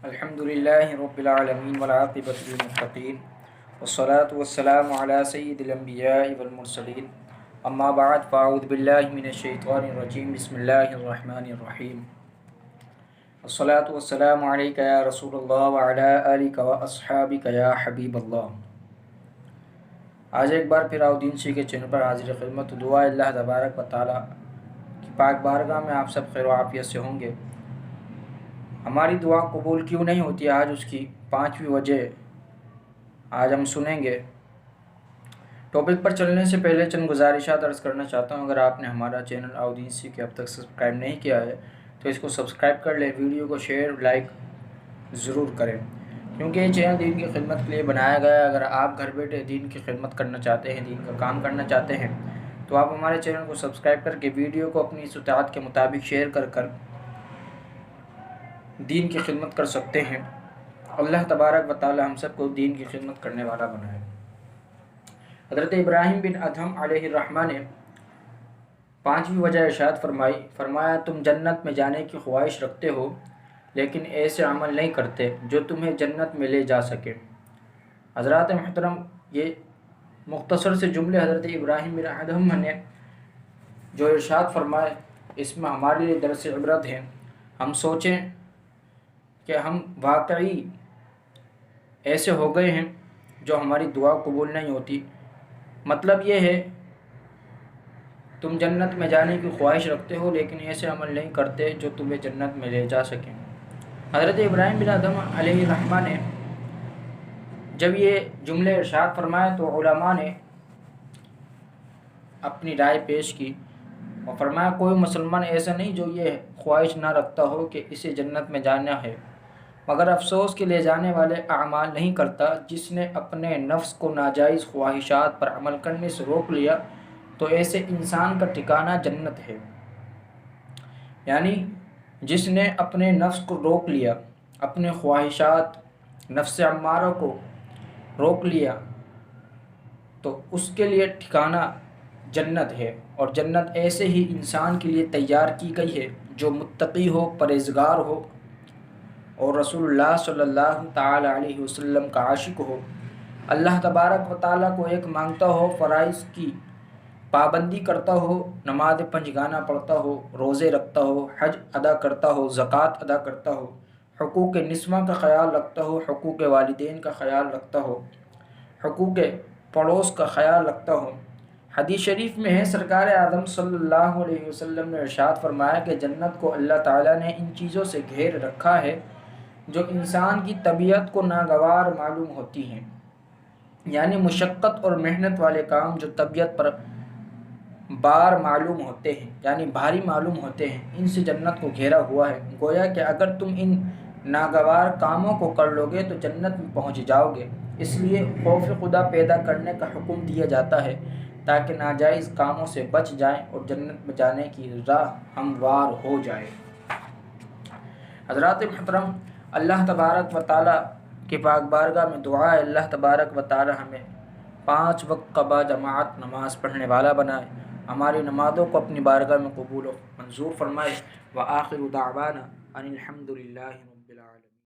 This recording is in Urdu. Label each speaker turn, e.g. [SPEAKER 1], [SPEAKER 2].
[SPEAKER 1] الحمدللہ رب العالمین والعاقبۃ للمتقین والصلاة والسلام علی سید الانبیاء والمرسلین اما بعد فاعوذ باللہ من الشیطان الرجیم بسم اللہ الرحمن الرحیم الصلاة والسلام علیک یا رسول اللہ وعلی آلک واصحابک یا حبیب اللہ۔ آج ایک بار پھر آؤدینسی کے چینل پر حاضر خدمت دعا اللہ تبارک و تعالی کی پاک بارگاہ میں آپ سب خیر و عافیت سے ہوں گے۔ ہماری دعا قبول کیوں نہیں ہوتی، آج اس کی 5ویں وجہ آج ہم سنیں گے۔ ٹاپک پر چلنے سے پہلے چند گزارشات عرض کرنا چاہتا ہوں۔ اگر آپ نے ہمارا چینل آؤدینسی کے اب تک سبسکرائب نہیں کیا ہے تو اس کو سبسکرائب کر لیں، ویڈیو کو شیئر لائک ضرور کریں، کیونکہ یہ چینل دین کی خدمت کے لیے بنایا گیا ہے۔ اگر آپ گھر بیٹھے دین کی خدمت کرنا چاہتے ہیں، دین کا کام کرنا چاہتے ہیں تو آپ ہمارے چینل کو سبسکرائب کر کے ویڈیو کو اپنی استطاعت کے مطابق شیئر کر دین کی خدمت کر سکتے ہیں۔ اللہ تبارک و تعالی ہم سب کو دین کی خدمت کرنے والا بنائے۔ حضرت ابراہیم بن ادھم علیہ الرحمہ نے 5ویں وجہ ارشاد فرمایا تم جنت میں جانے کی خواہش رکھتے ہو لیکن ایسے عمل نہیں کرتے جو تمہیں جنت میں لے جا سکے۔ حضرات محترم، یہ مختصر سے جملے حضرت ابراہیم بن ادھم نے جو ارشاد فرمائے اس میں ہمارے لیے درس عبرت ہیں۔ ہم سوچیں کہ ہم واقعی ایسے ہو گئے ہیں جو ہماری دعا قبول نہیں ہوتی۔ مطلب یہ ہے تم جنت میں جانے کی خواہش رکھتے ہو لیکن ایسے عمل نہیں کرتے جو تمہیں جنت میں لے جا سکیں۔ حضرت ابراہیم بن ادھم علیہ الرحمہ نے جب یہ جملے ارشاد فرمائے تو علماء نے اپنی رائے پیش کی اور فرمایا کوئی مسلمان ایسا نہیں جو یہ خواہش نہ رکھتا ہو کہ اسے جنت میں جانا ہے، مگر افسوس کہ لے جانے والے اعمال نہیں کرتا۔ جس نے اپنے نفس کو ناجائز خواہشات پر عمل کرنے سے روک لیا تو ایسے انسان کا ٹھکانہ جنت ہے۔ یعنی جس نے اپنے نفس کو روک لیا، اپنے خواہشات نفس امارہ کو روک لیا تو اس کے لیے ٹھکانہ جنت ہے، اور جنت ایسے ہی انسان کے لیے تیار کی گئی ہے جو متقی ہو، پرہیزگار ہو اور رسول اللہ صلی اللہ تعالی علیہ وسلم کا عاشق ہو، اللہ تبارک و تعالیٰ کو ایک مانگتا ہو، فرائض کی پابندی کرتا ہو، نماز پنجگانہ پڑھتا ہو، روزے رکھتا ہو، حج ادا کرتا ہو، زکوٰۃ ادا کرتا ہو، حقوق نسواں کا خیال رکھتا ہو، حقوق والدین کا خیال رکھتا ہو، حقوق پڑوس کا خیال رکھتا ہو۔ حدیث شریف میں ہے سرکار اعظم صلی اللہ علیہ وسلم نے ارشاد فرمایا کہ جنت کو اللہ تعالیٰ نے ان چیزوں سے گھیر رکھا ہے جو انسان کی طبیعت کو ناگوار معلوم ہوتی ہیں، یعنی مشقت اور محنت والے کام جو طبیعت پر بار معلوم ہوتے ہیں، یعنی بھاری معلوم ہوتے ہیں، ان سے جنت کو گھیرا ہوا ہے۔ گویا کہ اگر تم ان ناگوار کاموں کو کر لو گے تو جنت میں پہنچ جاؤ گے۔ اس لیے خوف خدا پیدا کرنے کا حکم دیا جاتا ہے تاکہ ناجائز کاموں سے بچ جائیں اور جنت میں جانے کی راہ ہموار ہو جائے۔ حضرات محترم، اللہ تبارک و تعالیٰ کے پاک بارگاہ میں دعا ہے اللہ تبارک و تعالیٰ ہمیں 5 وقت کا با جماعت نماز پڑھنے والا بنائے، ہماری نمازوں کو اپنی بارگاہ میں قبول و منظور فرمائے۔ وآخر دعوانا ان الحمد للہ رب العالمین۔